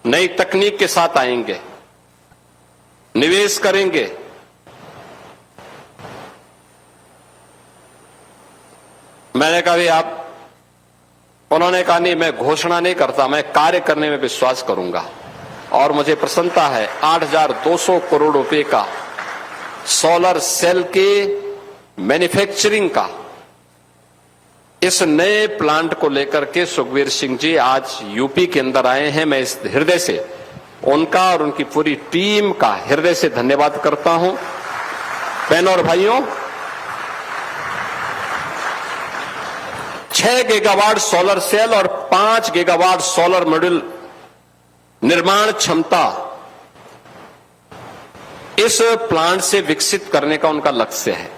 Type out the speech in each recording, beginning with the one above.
नई तकनीक के साथ आएंगे, निवेश करेंगे। मैंने कहा भी आप, उन्होंने कहा नहीं, मैं घोषणा नहीं करता, मैं कार्य करने में विश्वास करूंगा। और मुझे प्रसन्नता है 8,200 करोड़ रुपए का सोलर सेल के मैन्युफैक्चरिंग का इस नए प्लांट को लेकर के सुखबीर सिंह जी आज यूपी के अंदर आए हैं। मैं इस हृदय से उनका और उनकी पूरी टीम का हृदय से धन्यवाद करता हूं। बहनों और भाइयों, 6 गीगावाट सोलर सेल और 5 गीगावाट सोलर मॉड्यूल निर्माण क्षमता इस प्लांट से विकसित करने का उनका लक्ष्य है।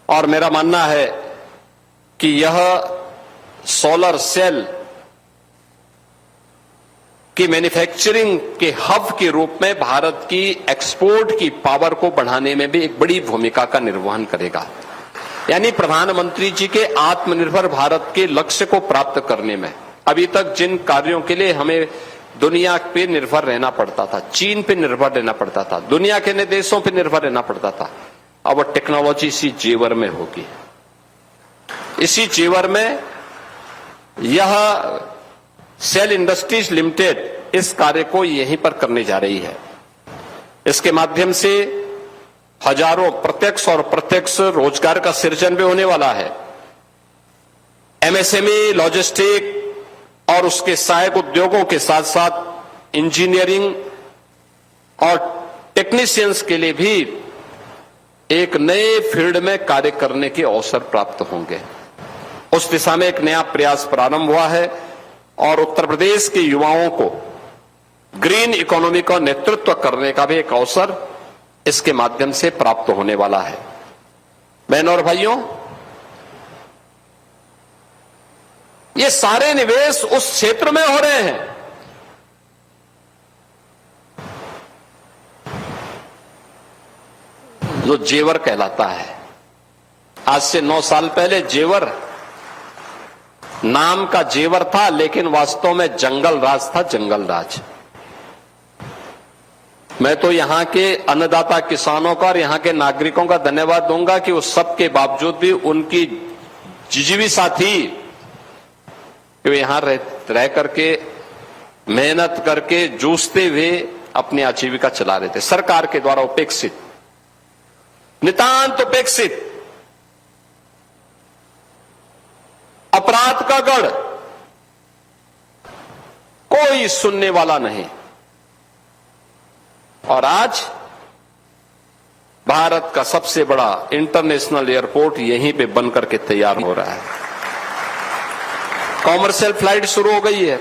और मेरा मानना है कि यह सोलर सेल की मैन्युफैक्चरिंग के हब के रूप में भारत की एक्सपोर्ट की पावर को बढ़ाने में भी एक बड़ी भूमिका का निर्वहन करेगा। यानी प्रधानमंत्री जी के आत्मनिर्भर भारत के लक्ष्य को प्राप्त करने में अभी तक जिन कार्यों के लिए हमें दुनिया पे निर्भर रहना पड़ता था, चीन पे निर्भर रहना पड़ता था, दुनिया के अन्य देशों पे निर्भर रहना पड़ता था, अब टेक्नोलॉजी इसी जेवर में होगी। इसी जेवर में यह सेल इंडस्ट्रीज लिमिटेड इस कार्य को यहीं पर करने जा रही है। इसके माध्यम से हजारों प्रत्यक्ष और अप्रत्यक्ष रोजगार का सृजन भी होने वाला है। एमएसएमई, लॉजिस्टिक और उसके सहायक उद्योगों के साथ साथ इंजीनियरिंग और टेक्नीशियंस के लिए भी एक नए फील्ड में कार्य करने के अवसर प्राप्त होंगे। उस दिशा में एक नया प्रयास प्रारंभ हुआ है और उत्तर प्रदेश के युवाओं को ग्रीन इकोनॉमी का नेतृत्व करने का भी एक अवसर इसके माध्यम से प्राप्त होने वाला है। बहनों और भाइयों, ये सारे निवेश उस क्षेत्र में हो रहे हैं जो जेवर कहलाता है। आज से 9 साल पहले जेवर नाम का जेवर था, लेकिन वास्तव में जंगल राज था, जंगल राज। मैं तो यहां के अन्नदाता किसानों का और यहां के नागरिकों का धन्यवाद दूंगा कि उस सब के बावजूद भी उनकी जिजीविका थी कि वे यहां रह करके मेहनत करके जूझते हुए अपनी आजीविका चला रहे थे। सरकार के द्वारा उपेक्षित, नितांत उपेक्षित, अपराध का गढ़, कोई सुनने वाला नहीं। और आज भारत का सबसे बड़ा इंटरनेशनल एयरपोर्ट यहीं पे बनकर के तैयार हो रहा है। कॉमर्शियल फ्लाइट शुरू हो गई है।